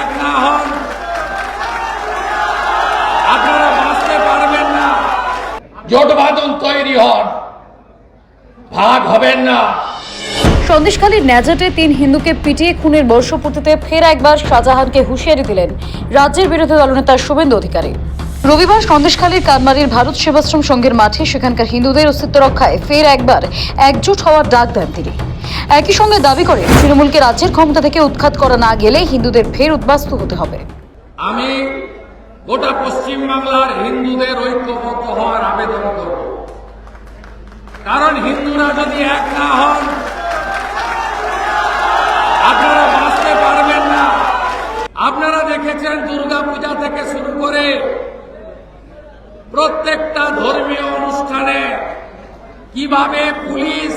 এক না হন আপনারা বাঁচতে পারবেন না। জোটবাঁধন তৈরি হন, ভাগ হবেন না। সন্দেশখালীর ন্যাজাটে 3 হিন্দুকে পিটিয়ে খুনের বর্ষপূর্তিতে ফের একবার শাহজাহানকে হুঁশিয়ারি দিলেন রাজ্যের বিরোধী দলনেতা শুভেন্দু অধিকারী। রবিবার সন্দেশখালীর কানমারির ভারত সেবাশ্রম সংঘের মাঠে সেখানকার হিন্দুদের অস্তিত্ব রক্ষায় ফের একবার একজোট হওয়ার ডাক দেন তিনি। একই সঙ্গে দাবি করেন তৃণমূলকে রাজ্যের ক্ষমতা থেকে উৎখাত করা না গেলে হিন্দুদের ফের উদ্বাস্তু হতে হবে। আমি গোটা পশ্চিমবাংলার হিন্দুদের ঐক্যবদ্ধ হওয়ার আবেদন করব, কারণ হিন্দুরা যদি এক না হন আপনারা বাঁচতে পারবেন না। আপনারা দেখেছেন দুর্গাপূজা থেকে শুরু করে প্রত্যেকটা ধর্মীয় অনুষ্ঠানে কিভাবে পুলিশ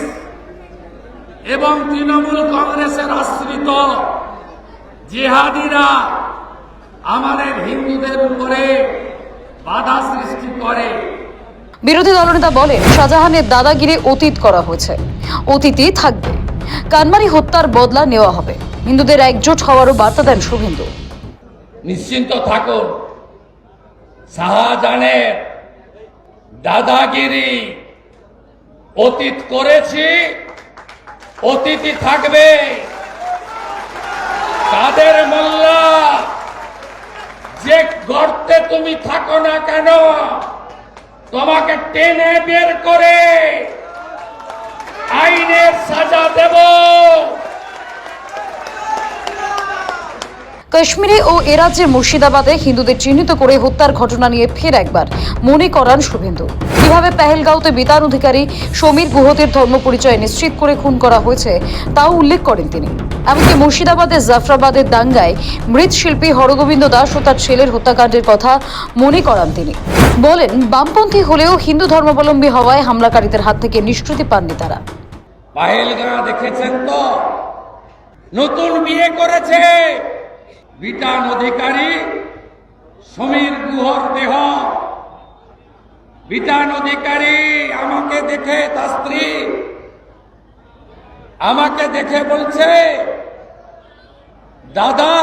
এবং তৃণমূল কংগ্রেসের আশ্রিত জিহাদিরা আমাদের হিন্দুদের উপরে বাধা সৃষ্টি করে। বিরোধী দলনেতা বলেন শাহজাহানের দাদাগিরি অতীত করা হয়েছে, অতীতই থাকবে। কানমারি হত্যার বদলা নেওয়া হবে। হিন্দুদের একজোট হওয়ারও বার্তা দেন শুভেন্দু। নিশ্চিন্ত থাকুন, শাহজাহানের দাদাগিরি অতীত করেছি, অতীতই থাকবে। কাদের মোল্লা যে গর্তে তুমি থাকো না কেন, তোমাকে টেনে বের করে আইনের সাজা দেব। কাশ্মীরে ও এ রাজ্যের মুর্শিদাবাদে হিন্দুদের চিহ্নিত করে হত্যার ঘটনা নিয়ে ফের একবার মনে করান শুভেন্দু। কিভাবে পেহেলগাঁওতে বিতান অধিকারী সমীর গুহতের ধর্ম পরিচয় নিশ্চিত করে খুন করা হয়েছে তাও উল্লেখ করেন তিনি। এমনকি মুর্শিদাবাদের জাফরাবাদের দাঙ্গায় মৃত শিল্পী হরগোবিন্দ দাস ও তার ছেলের হত্যাকাণ্ডের কথা মনে করান তিনি। বলেন বামপন্থী হলেও হিন্দু ধর্মাবলম্বী হওয়ায় হামলাকারীদের হাত থেকে নিষ্কৃতি পাননি তারা। পেহেলগাঁও দেখেছেন তো, নতুন বিয়ে করেছে বিতান অধিকারী সমীর গুহর দেহ। বিতান অধিকারী আমাকে দেখে, তার স্ত্রী আমাকে দেখে বলছে, দাদা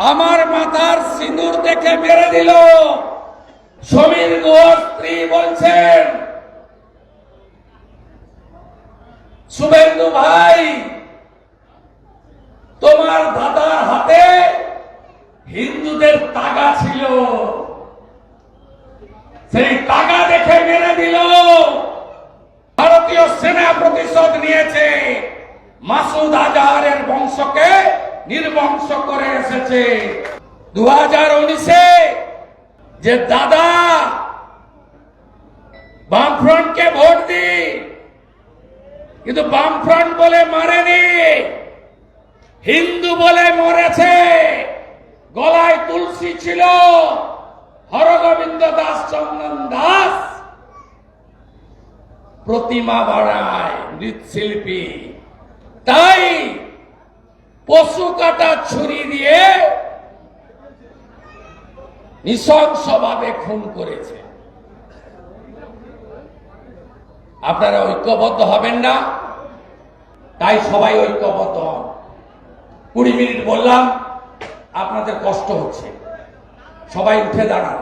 আমার মাথার সিঁদুর দেখে মেরে দিল। সমীর গুহর স্ত্রী বলছেন, শুভেন্দু ভাই তোমার দাদার হাতে হিন্দুদের তাগা ছিল, সেই তাগা দেখে মেরে দিল। ভারতীয় সেনা প্রতিশোধ নিয়েছে, মাসুদ আজহারের বংশকে নির্বংশ করে এসেছে। 2019-এ যে দাদা বামফ্রন্টকে ভোট দি, কিন্তু বামফ্রন্ট বলে মারেনি, হিন্দু বলে মরেছে। গলায় তুলসী ছিল, হরগোবিন্দ দাস চন্দন দাস প্রতিমা বাড়ায় মৃৎশিল্পী, তাই পশু কাটা ছুরি দিয়ে নৃশংসভাবে খুন করেছে। আপনারা ঐক্যবদ্ধ হবেন না, তাই সবাই ঐক্যবদ্ধ হন। 20 মিনিট বললাম, আপনাদের কষ্ট হচ্ছে, সবাই উঠে দাঁড়ান,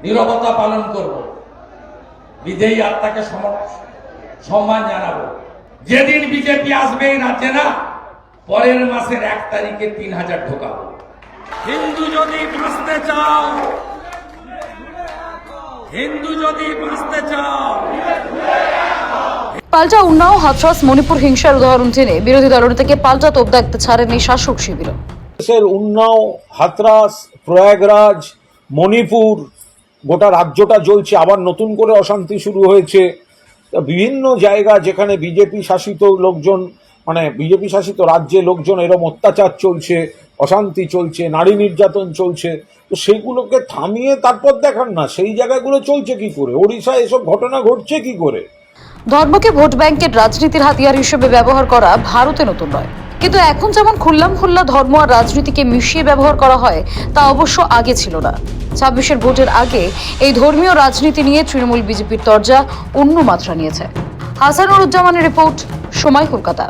নীরবতা পালন করব, বিদেয়ী আত্মাকে সম্মান জানাবো। যেদিন বিজেপি আসবে এই রাজ্যে না, পরের মাসের 1 তারিখে 3000 ঢোকাবো। হিন্দু যদি বাঁচতে চাও, হিন্দু যদি বাঁচতে চাও। পাল্টা উন্নাও হাথরস মণিপুর হিংসার উদাহরণ টেনে বিরোধী দলনেতাকে পাল্টা তোপ দাগতে ছাড়েননি শাসক শিবির। উন্নাও, হাথরাস, প্রয়াগরাজ, মণিপুর, গোটা রাজ্যটা জ্বলছে, আবার নতুন করে অশান্তি শুরু হয়েছে। বিভিন্ন জায়গা যেখানে বিজেপি শাসিত লোকজন, মানে বিজেপি শাসিত রাজ্যে লোকজন এরকম অত্যাচার চলছে, অশান্তি চলছে, নারী নির্যাতন চলছে, তো সেইগুলোকে থামিয়ে তারপর দেখান না সেই জায়গাগুলো চলছে কি করে, ওড়িশায় এসব ঘটনা ঘটছে কি করে। ধর্মকে ভোট ব্যাংকের রাজনীতির হাতিয়ার হিসেবে ব্যবহার করা ভারতে নতুন নয়, কিন্তু এখন যেমন খুল্লা ধর্ম আর রাজনীতিকে মিশিয়ে ব্যবহার করা হয় তা অবশ্য আগে ছিল না। 26-এর ভোটের আগে এই ধর্মীয় রাজনীতি নিয়ে তৃণমূল বিজেপির তরজা অন্য মাত্রা নিয়েছে। হাসানুর উজ্জামানের রিপোর্ট, সময়, কলকাতা।